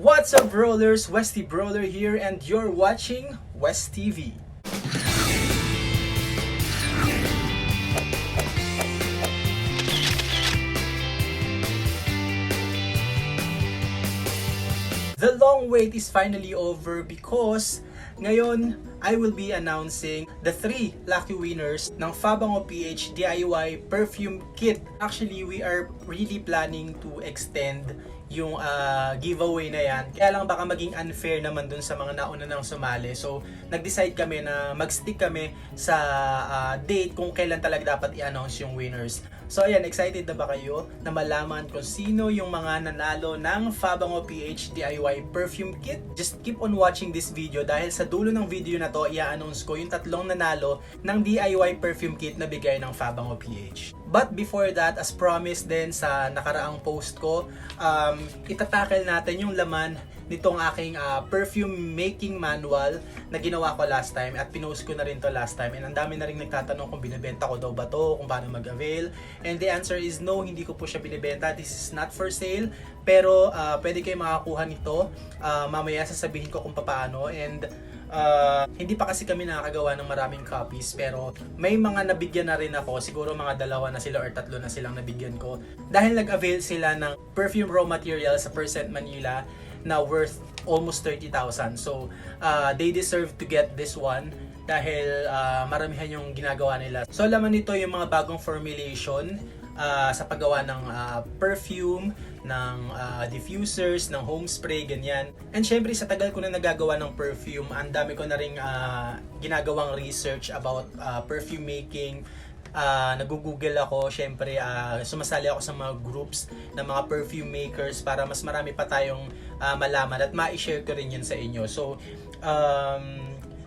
What's up, rollers? Westv Roller here, and you're watching Westv. The long wait is finally over because ngayon I will be announcing the 3 lucky winners ng Fabango PH DIY Perfume Kit. Actually, we are really planning to extend yung giveaway na yan. Kaya lang baka maging unfair naman dun sa mga nauna nang sumali. So, nag-decide kami na mag-stick kami sa date kung kailan talaga dapat i-announce yung winners. So, ayan, excited na ba kayo na malaman kung sino yung mga nanalo ng Fabango PH DIY Perfume Kit? Just keep on watching this video dahil sa dulo ng video na to, i-announce ko yung 3 nanalo ng DIY Perfume Kit na bigay ng Fabango PH. But before that, as promised din sa nakaraang post ko, itatackle natin yung laman nitong aking Perfume Making Manual na ginawa ko last time at pinost ko na rin to last time, and ang dami na rin nagtatanong kung binibenta ko daw ba to, kung paano mag-avail, and the answer is no, hindi ko po siya binibenta. This is not for sale, pero pwede kayo makakuha nito. Mamaya sasabihin ko kung paano, and hindi pa kasi kami nakakagawa ng maraming copies, pero may mga nabigyan na rin ako. Siguro mga 2 na sila or 3 na silang nabigyan ko dahil nag-avail sila ng perfume raw material sa Percent Manila na worth almost 30,000. So they deserve to get this one dahil maramihan yung ginagawa nila. So laman nito yung mga bagong formulation sa paggawa ng perfume, ng diffusers, ng home spray, ganyan. And syempre sa tagal ko na nagagawa ng perfume, ang dami ko na ring ginagawang research about perfume making. Nag-google ako, syempre sumasali ako sa mga groups ng mga perfume makers para mas marami pa tayong malaman at ma-share ko rin yun sa inyo. So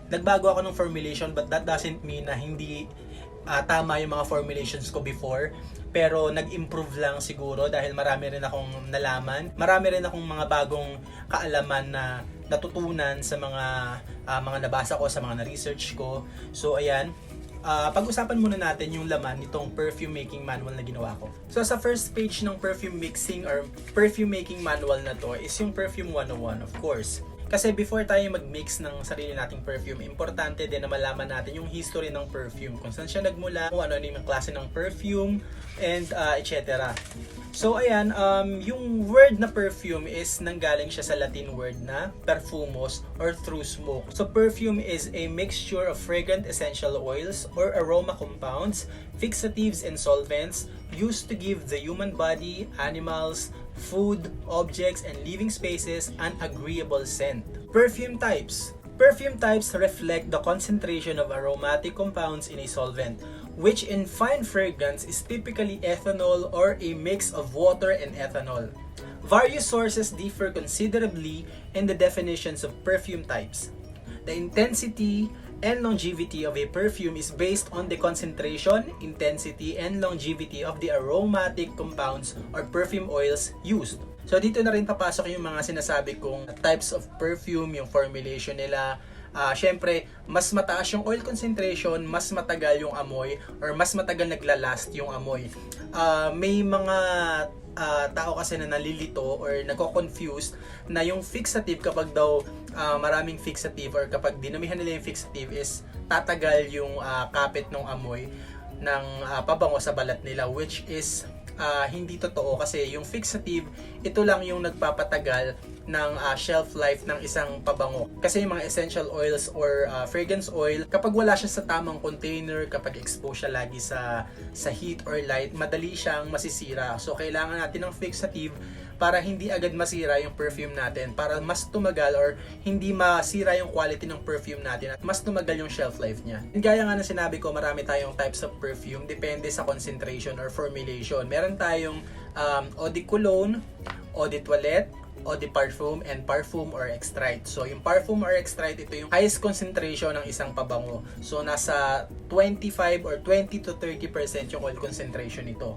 nagbago ako ng formulation, but that doesn't mean na hindi tama yung mga formulations ko before, pero nag-improve lang siguro dahil marami rin akong nalaman, marami rin akong mga bagong kaalaman na natutunan sa mga nabasa ko, sa mga na-research ko. So ayan, pag-usapan muna natin yung laman nitong Perfume Making Manual na ginawa ko. So sa first page ng perfume mixing or perfume making manual na to is yung Perfume 101, of course. Kasi before tayo mag-mix ng sarili nating perfume, importante din na malaman natin yung history ng perfume, kung saan siya nagmula, kung ano yung klase ng perfume, and etc. So ayan, yung word na perfume is nanggaling siya sa Latin word na perfumos or through smoke. So perfume is a mixture of fragrant essential oils or aroma compounds, fixatives and solvents used to give the human body, animals, food, objects, and living spaces an agreeable scent. Perfume types. Perfume types reflect the concentration of aromatic compounds in a solvent, which in fine fragrance is typically ethanol or a mix of water and ethanol. Various sources differ considerably in the definitions of perfume types. The intensity and longevity of a perfume is based on the concentration, intensity, and longevity of the aromatic compounds or perfume oils used. So dito na rin papasok yung mga sinasabi kong types of perfume, yung formulation nila. Syempre, mas mataas yung oil concentration, mas matagal yung amoy, or mas matagal naglalast yung amoy. May mga tao kasi na nalilito or nako-confused na yung fixative, kapag daw maraming fixative or kapag dinamihan nila yung fixative, is tatagal yung kapit ng amoy ng pabango sa balat nila, which is hindi totoo. Kasi yung fixative, ito lang yung nagpapatagal ng shelf life ng isang pabango. Kasi yung mga essential oils or fragrance oil, kapag wala siya sa tamang container, kapag expose siya lagi sa heat or light, madali siyang masisira. So kailangan natin ng fixative para hindi agad masira yung perfume natin, para mas tumagal or hindi masira yung quality ng perfume natin at mas tumagal yung shelf life niya. And gaya nga na sinabi ko, marami tayong types of perfume, depende sa concentration or formulation. Meron tayong eau de cologne, eau de toilette, eau de parfum, and parfum or extrait. So yung parfum or extrait, ito yung highest concentration ng isang pabango. So nasa 25 or 20 to 30% yung oil concentration nito.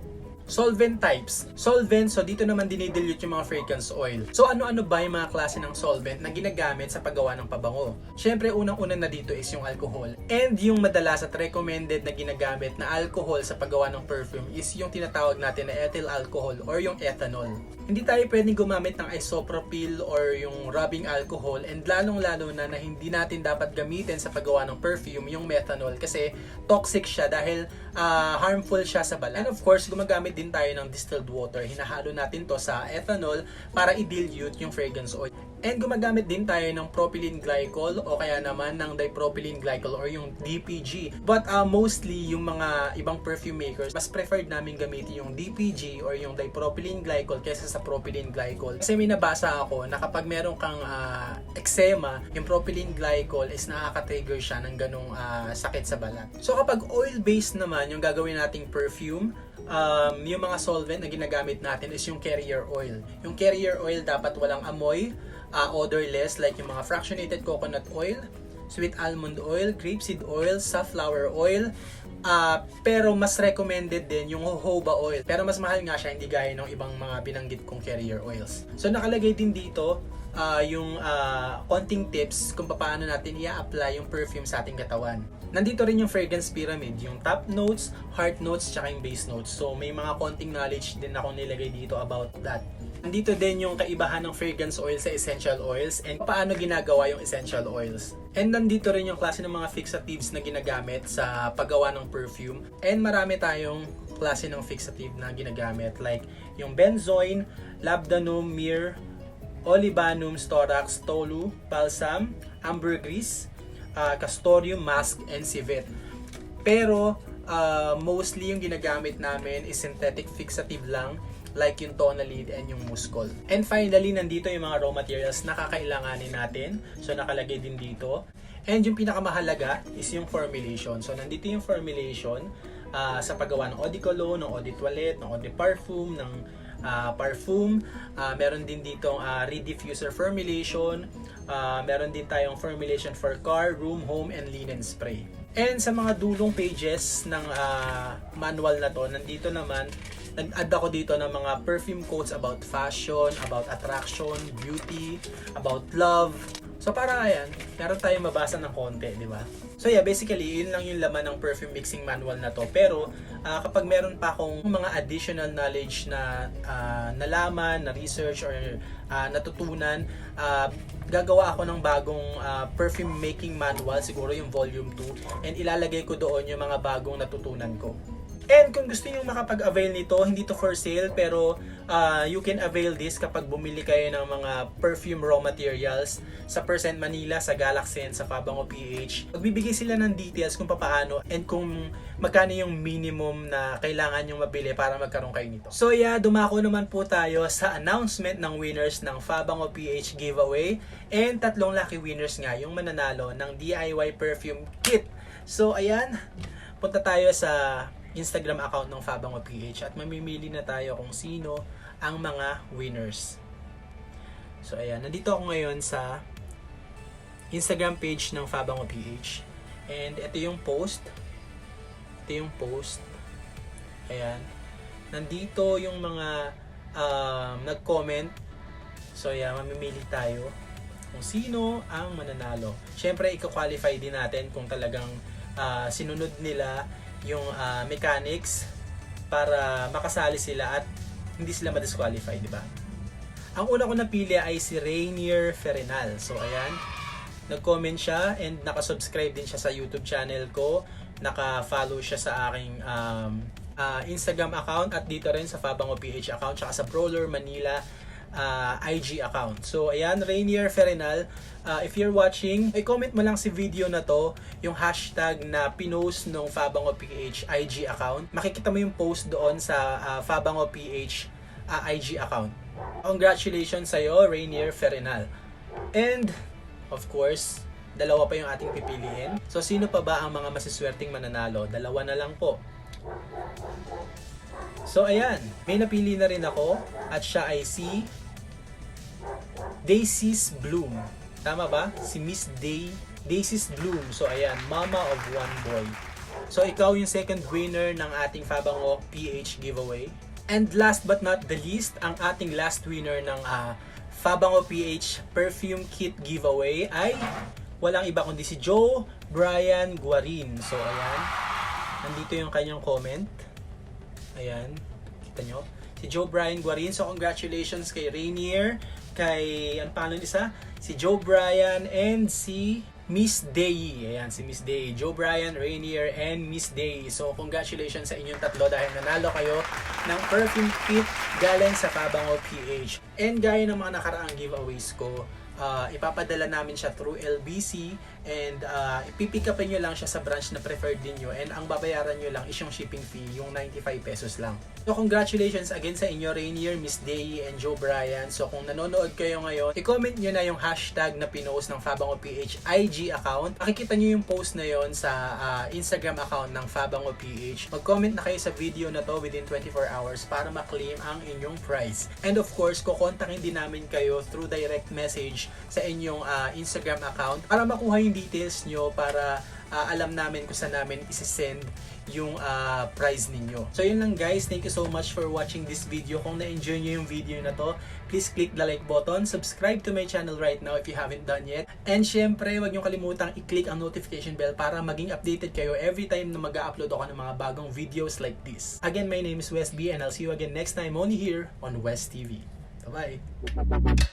Solvent types. Solvent, so dito naman dinidilute yung mga fragrance oil. So ano-ano ba yung mga klase ng solvent na ginagamit sa paggawa ng pabango? Syempre, unang-una na dito is yung alcohol. And yung madalas at recommended na ginagamit na alcohol sa paggawa ng perfume is yung tinatawag natin na ethyl alcohol or yung ethanol. Hindi tayo pwedeng gumamit ng isopropyl or yung rubbing alcohol, and lalong-lalo na hindi natin dapat gamitin sa paggawa ng perfume yung methanol kasi toxic siya dahil harmful siya sa balat. And of course, gumagamit din tayo ng distilled water. Hinahalo natin to sa ethanol para i-dilute yung fragrance oil. And gumagamit din tayo ng propylene glycol o kaya naman ng dipropylene glycol or yung DPG. But mostly yung mga ibang perfume makers, mas preferred namin gamitin yung DPG or yung dipropylene glycol kaysa sa propylene glycol. Kasi may nabasa ako na kapag meron kang eczema, yung propylene glycol is nakaka-trigger siya ng ganong sakit sa balat. So kapag oil-based naman yung gagawin nating perfume, yung mga solvent na ginagamit natin is yung carrier oil. Yung carrier oil dapat walang amoy, odorless, like yung mga fractionated coconut oil, sweet almond oil, grapeseed oil, safflower oil, pero mas recommended din yung jojoba oil. Pero mas mahal nga siya, hindi gaya ng ibang mga binanggit kong carrier oils. So nakalagay din dito yung konting tips kung paano natin i-apply yung perfume sa ating katawan. Nandito rin yung fragrance pyramid, yung top notes, heart notes, tsaka yung base notes. So may mga konting knowledge din ako nilagay dito about that. Nandito din yung kaibahan ng fragrance oil sa essential oils and paano ginagawa yung essential oils. And nandito rin yung klase ng mga fixatives na ginagamit sa paggawa ng perfume. And marami tayong klase ng fixative na ginagamit like yung benzoin, labdanum, myrrh, olibanum, storax, tolu, balsam, ambergris, castoreum, musk, and civet. Pero mostly yung ginagamit namin is synthetic fixative lang, like yung tonalide and yung muscol. And finally, nandito yung mga raw materials na kakailanganin natin. So nakalagay din dito. And yung pinakamahalaga is yung formulation. So nandito yung formulation sa paggawa ng eau de cologne, ng eau de toilette, ng eau de parfum, ng parfum. Meron din ditong rediffuser formulation. Meron din tayong formulation for car, room, home, and linen spray. And sa mga dulong pages ng manual na to, nandito naman, nag-add ako dito ng mga perfume quotes about fashion, about attraction, beauty, about love. So para ayan, meron tayong mabasa ng konti, di ba? So yeah, basically, yun lang yung laman ng perfume mixing manual na to. Pero kapag meron pa akong mga additional knowledge na nalaman, na research, or natutunan, gagawa ako ng bagong perfume making manual, siguro yung volume 2, and ilalagay ko doon yung mga bagong natutunan ko. And kung gusto niyo makapag-avail nito, hindi to for sale, pero you can avail this kapag bumili kayo ng mga perfume raw materials sa Percent Manila, sa Galaxy, sa Fabango PH. Magbibigay sila ng details kung paano and kung magkano yung minimum na kailangan yung mabili para magkaroon kayo nito. So yeah, dumako naman po tayo sa announcement ng winners ng Fabango PH giveaway. And 3 lucky winners nga yung mananalo ng DIY perfume kit. So ayan, punta tayo sa Instagram account ng Fabango PH at mamimili na tayo kung sino ang mga winners. So ayan, nandito ako ngayon sa Instagram page ng Fabango PH. And ito yung post. Ayan. Nandito yung mga nag-comment. So ayan, mamimili tayo kung sino ang mananalo. Syempre, i-qualify din natin kung talagang sinunod nila yung mechanics para makasali sila at hindi sila ma-disqualify, di ba? Ang una ko napili ay si Rainier Ferenal. So ayan, nag-comment siya and naka-subscribe din siya sa YouTube channel ko. Naka-follow siya sa aking Instagram account at dito rin sa Fabango PH account tsaka sa Prowler Manila IG account. So ayan, Rainier Ferenal, if you're watching, i-comment mo lang si video na to, yung hashtag na pinost ng Fabango PH IG account. Makikita mo yung post doon sa Fabango PH IG account. Congratulations sa'yo, Rainier Ferenal. And of course, dalawa pa yung ating pipiliin. So sino pa ba ang mga masiswerteng mananalo? Dalawa na lang po. So ayan, may napili na rin ako at siya ay si Daisy's Bloom. Tama ba? Si Miss Daisy's Bloom. So ayan, Mama of One Boy. So ikaw yung second winner ng ating Fabango PH giveaway. And last but not the least, ang ating last winner ng Fabango PH Perfume Kit Giveaway ay walang iba kundi si Joe Brian Guarin. So ayan, nandito yung kanyang comment. Ayan, kita nyo. Si Joe Brian Guarin. So congratulations kay Rainier, kay, ano pa nun isa? Si Joe Brian and si Miss Day. Ayan, si Miss Day. Joe Brian, Rainier, and Miss Day. So, congratulations sa inyong tatlo dahil nanalo kayo ng perfume kit galing sa Fabango PH. And gaya ng mga nakaraang giveaways ko, ipapadala namin siya through LBC and ipipick upin nyo lang siya sa branch na preferred ninyo and ang babayaran nyo lang is yung shipping fee, yung 95 pesos lang. So congratulations again sa inyo, Rainier, Miss Day, and Joe Brian. So kung nanonood kayo ngayon, i-comment nyo na yung hashtag na pinost ng Fabango PH IG account. Makikita nyo yung post na yon sa Instagram account ng Fabango PH. Mag-comment na kayo sa video na to within 24 hours para ma-claim ang inyong prize. And of course, kukontakin din namin kayo through direct message sa inyong Instagram account para makuha yung details nyo para alam namin kung saan namin isi-send yung prize ninyo. So yun lang guys, thank you so much for watching this video. Kung na-enjoy nyo yung video na to, please click the like button, subscribe to my channel right now if you haven't done yet, and syempre wag nyo kalimutang i-click ang notification bell para maging updated kayo every time na mag-upload ako ng mga bagong videos like this. Again, my name is Westv and I'll see you again next time only here on Westv. Bye-bye! Bye-bye.